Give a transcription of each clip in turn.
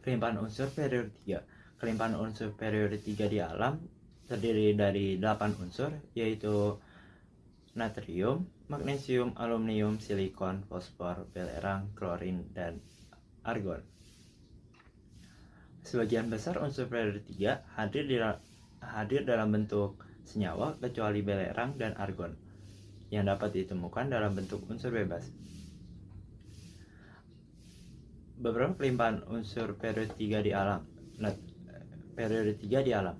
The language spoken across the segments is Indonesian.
Kelimpahan unsur periode 3. Kelimpahan unsur periode 3 di alam terdiri dari 8 unsur, yaitu natrium, magnesium, aluminium, silikon, fosfor, belerang, klorin, dan argon. Sebagian besar unsur periode 3 hadir dalam bentuk senyawa kecuali belerang dan argon yang dapat ditemukan dalam bentuk unsur bebas. Beberapa kelimpahan unsur periode 3 di alam.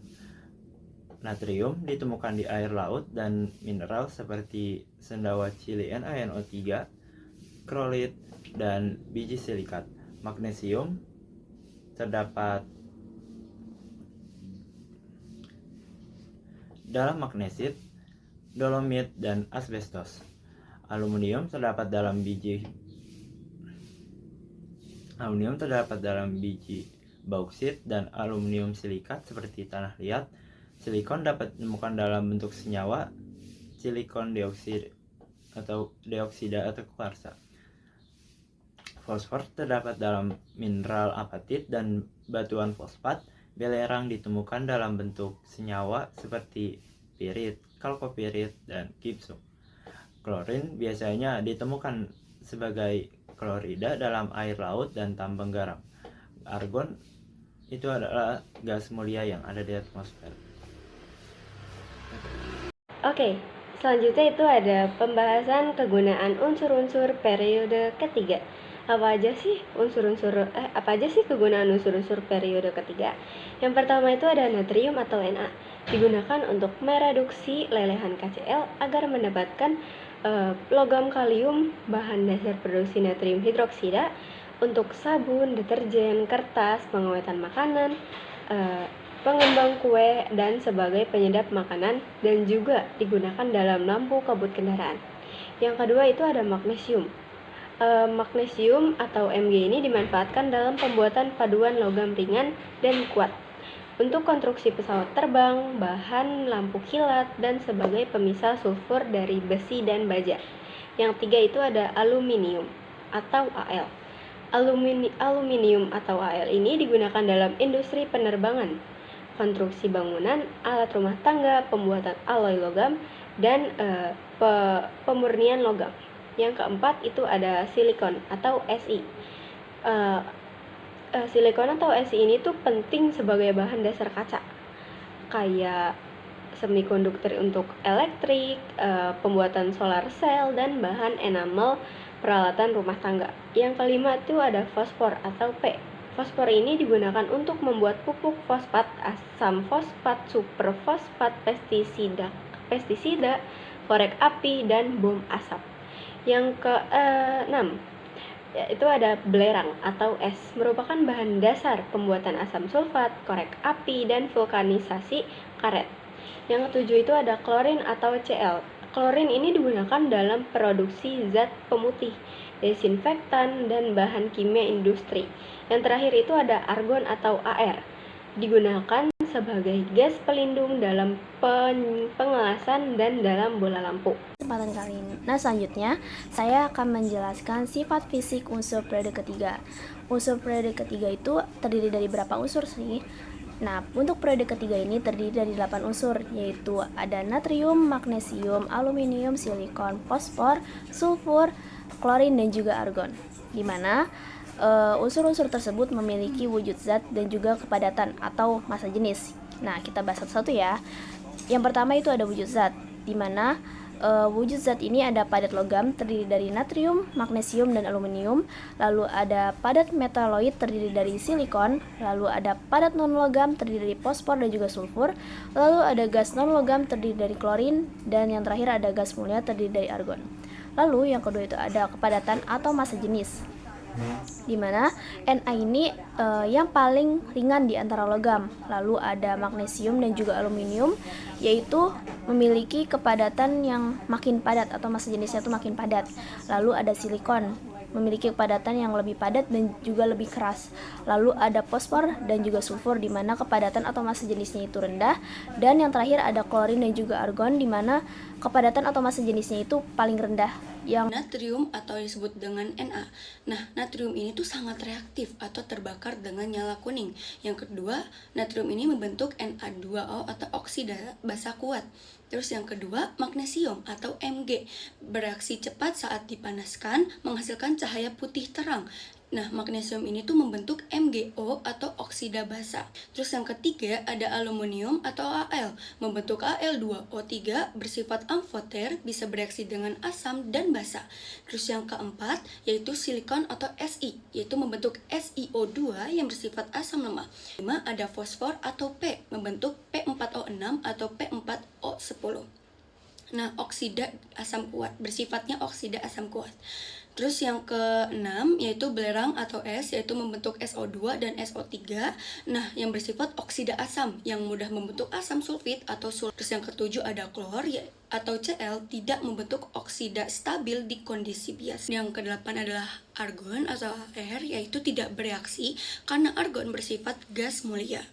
Natrium ditemukan di air laut dan mineral seperti sendawa ClNaNO3, krolit, dan biji silikat. Magnesium terdapat dalam magnesit, dolomit, dan asbestos. Aluminium terdapat dalam biji bauksit dan aluminium silikat seperti tanah liat. Silikon dapat ditemukan dalam bentuk senyawa silikon dioksida atau kuarsa. Fosfor terdapat dalam mineral apatit dan batuan fosfat. Belerang ditemukan dalam bentuk senyawa seperti pirit, kalkopirit, dan gipsum. Klorin biasanya ditemukan sebagai klorida dalam air laut dan tambang garam. Argon itu adalah gas mulia yang ada di atmosfer. Oke, selanjutnya itu ada pembahasan kegunaan unsur-unsur periode ketiga. Apa aja sih kegunaan unsur-unsur periode ketiga? Yang pertama itu ada natrium atau Na, digunakan untuk mereduksi lelehan KCl agar mendapatkan logam kalium, bahan dasar produksi natrium hidroksida untuk sabun, deterjen, kertas, pengawetan makanan, pengembang kue, dan sebagai penyedap makanan, dan juga digunakan dalam lampu kabut kendaraan. Yang kedua itu ada magnesium. Magnesium atau Mg ini dimanfaatkan dalam pembuatan paduan logam ringan dan kuat untuk konstruksi pesawat terbang, bahan lampu kilat, dan sebagai pemisah sulfur dari besi dan baja. Yang tiga itu ada aluminium atau Al. Aluminium atau Al ini digunakan dalam industri penerbangan, konstruksi bangunan, alat rumah tangga, pembuatan alloy logam, dan pemurnian logam. Yang keempat itu ada silikon atau Si. Silikon atau Si ini tuh penting sebagai bahan dasar kaca, kayak semikonduktor untuk elektrik, pembuatan solar cell, dan bahan enamel peralatan rumah tangga. Yang kelima itu ada fosfor atau P. Fosfor ini digunakan untuk membuat pupuk fosfat, asam fosfat, superfosfat, pestisida, korek api, dan bom asap. Yang keenam itu ada belerang atau es, merupakan bahan dasar pembuatan asam sulfat, korek api, dan vulkanisasi karet. Yang ketujuh itu ada klorin atau Cl. Klorin ini digunakan dalam produksi zat pemutih, desinfektan, dan bahan kimia industri. Yang terakhir itu ada argon atau Ar, digunakan sebagai gas pelindung dalam pengelasan dan dalam bola lampu. Kesempatan kali ini. Nah, selanjutnya saya akan menjelaskan sifat fisik unsur periode ketiga. Unsur periode ketiga itu terdiri dari berapa unsur sih? Nah, untuk periode ketiga ini terdiri dari 8 unsur, yaitu ada natrium, magnesium, aluminium, silikon, fosfor, sulfur, klorin, dan juga argon. Di mana unsur-unsur tersebut memiliki wujud zat dan juga kepadatan atau massa jenis. Nah, kita bahas satu-satu ya. Yang pertama itu ada wujud zat, di mana wujud zat ini ada padat logam terdiri dari natrium, magnesium, dan aluminium. Lalu ada padat metaloid terdiri dari silikon. Lalu ada padat non-logam terdiri dari fosfor dan juga sulfur. Lalu ada gas non-logam terdiri dari klorin. Dan yang terakhir ada gas mulia terdiri dari argon. Lalu yang kedua itu ada kepadatan atau massa jenis, di mana Na ini yang paling ringan di antara logam. Lalu ada magnesium dan juga aluminium, yaitu memiliki kepadatan yang makin padat atau massa jenisnya itu makin padat. Lalu ada silikon, memiliki kepadatan yang lebih padat dan juga lebih keras. Lalu ada fosfor dan juga sulfur di mana kepadatan atau massa jenisnya itu rendah, dan yang terakhir ada klorin dan juga argon di mana kepadatan atau massa jenisnya itu paling rendah. Yang natrium atau disebut dengan Na. Nah, natrium ini tuh sangat reaktif atau terbakar dengan nyala kuning. Yang kedua, natrium ini membentuk Na2O atau oksida basa kuat. Terus yang kedua, magnesium atau Mg bereaksi cepat saat dipanaskan menghasilkan cahaya putih terang. Nah, magnesium ini tuh membentuk MgO atau oksida basa. Terus yang ketiga ada aluminium atau Al, membentuk Al2O3 bersifat amfoter, bisa bereaksi dengan asam dan basa. Terus yang keempat yaitu silikon atau Si, yaitu membentuk SiO2 yang bersifat asam lemah. 5 ada fosfor atau P, membentuk P4O6 atau P4O10. Nah, oksida asam kuat, bersifatnya oksida asam kuat. Terus yang keenam yaitu belerang atau es, yaitu membentuk SO2 dan SO3. Nah, yang bersifat oksida asam yang mudah membentuk asam sulfit atau sulfur. Terus yang ketujuh ada klor atau Cl, tidak membentuk oksida stabil di kondisi biasa. Yang kedelapan adalah argon atau Ar, yaitu tidak bereaksi karena argon bersifat gas mulia.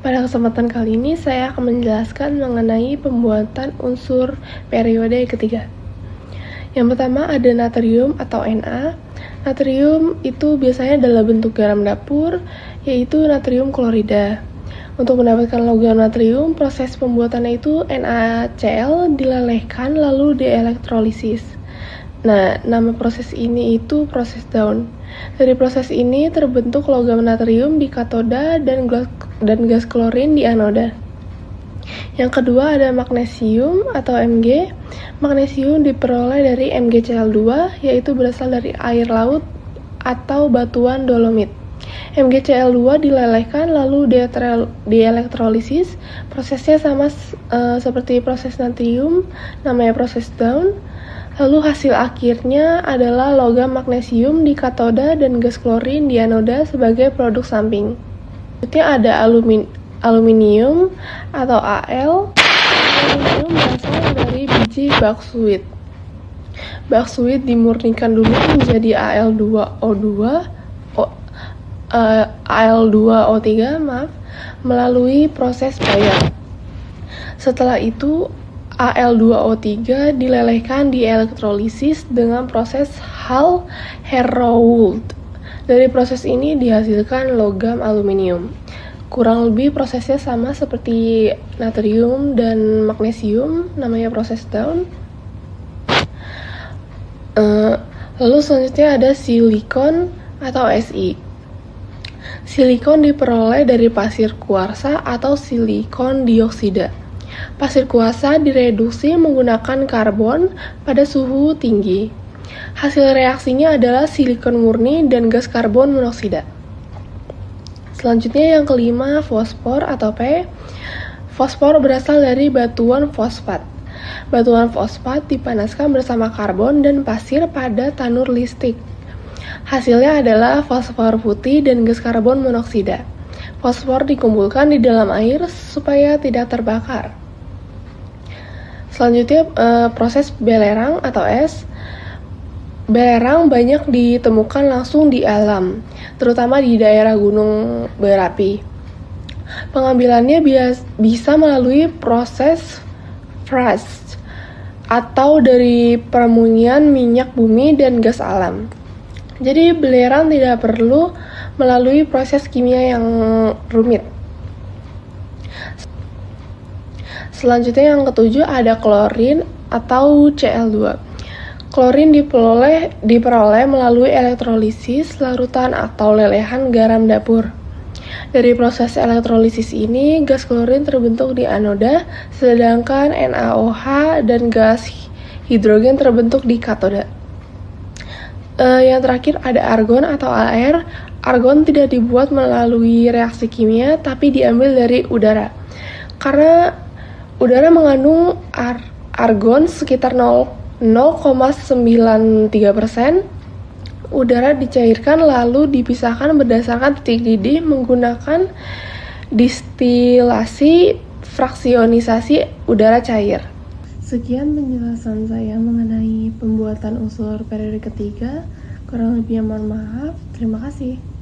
Pada kesempatan kali ini saya akan menjelaskan mengenai pembuatan unsur periode ketiga. Yang pertama ada natrium atau Na. Natrium itu biasanya dalam bentuk garam dapur, yaitu natrium klorida. Untuk mendapatkan logam natrium, proses pembuatannya itu NaCl dilelehkan lalu dielektrolisis. Nah, nama proses ini itu proses Down. Dari proses ini terbentuk logam natrium di katoda dan gas klorin di anoda. Yang kedua ada magnesium atau Mg. Magnesium diperoleh dari MgCl2, yaitu berasal dari air laut atau batuan dolomit. MgCl2 dilelehkan lalu dielektrolisis. Prosesnya sama seperti proses natrium, namanya proses Down. Lalu hasil akhirnya adalah logam magnesium di katoda dan gas klorin di anoda sebagai produk samping. Selanjutnya ada aluminium atau Al. Aluminium berasal dari biji bauxite. Bauxite dimurnikan dulu menjadi Al2O3 melalui proses Bayer. Setelah itu Al2O3 dilelehkan dielektrolisis dengan proses Hall-Héroult. Dari proses ini dihasilkan logam aluminium. Kurang lebih prosesnya sama seperti natrium dan magnesium, namanya proses Down. Lalu selanjutnya ada silikon atau Si. Silikon diperoleh dari pasir kuarsa atau silikon dioksida. Pasir kuarsa direduksi menggunakan karbon pada suhu tinggi. Hasil reaksinya adalah silikon murni dan gas karbon monoksida. Selanjutnya yang kelima, fosfor atau P. Fosfor berasal dari batuan fosfat. Batuan fosfat dipanaskan bersama karbon dan pasir pada tanur listrik. Hasilnya adalah fosfor putih dan gas karbon monoksida. Fosfor dikumpulkan di dalam air supaya tidak terbakar. Selanjutnya proses belerang atau es. Belerang banyak ditemukan langsung di alam, terutama di daerah gunung berapi. Pengambilannya bisa melalui proses frost atau dari permunyian minyak bumi dan gas alam. Jadi belerang tidak perlu melalui proses kimia yang rumit. Selanjutnya yang ketujuh ada klorin atau Cl2. Klorin diperoleh melalui elektrolisis larutan atau lelehan garam dapur. Dari proses elektrolisis ini, gas klorin terbentuk di anoda, sedangkan NaOH dan gas hidrogen terbentuk di katoda. Yang terakhir ada argon atau Ar. Argon tidak dibuat melalui reaksi kimia, tapi diambil dari udara. Karena udara mengandung argon sekitar 0,93%, udara dicairkan lalu dipisahkan berdasarkan titik didih menggunakan distilasi fraksionisasi udara cair. Sekian penjelasan saya mengenai pembuatan unsur periode ketiga. Kurang lebihnya mohon maaf. Terima kasih.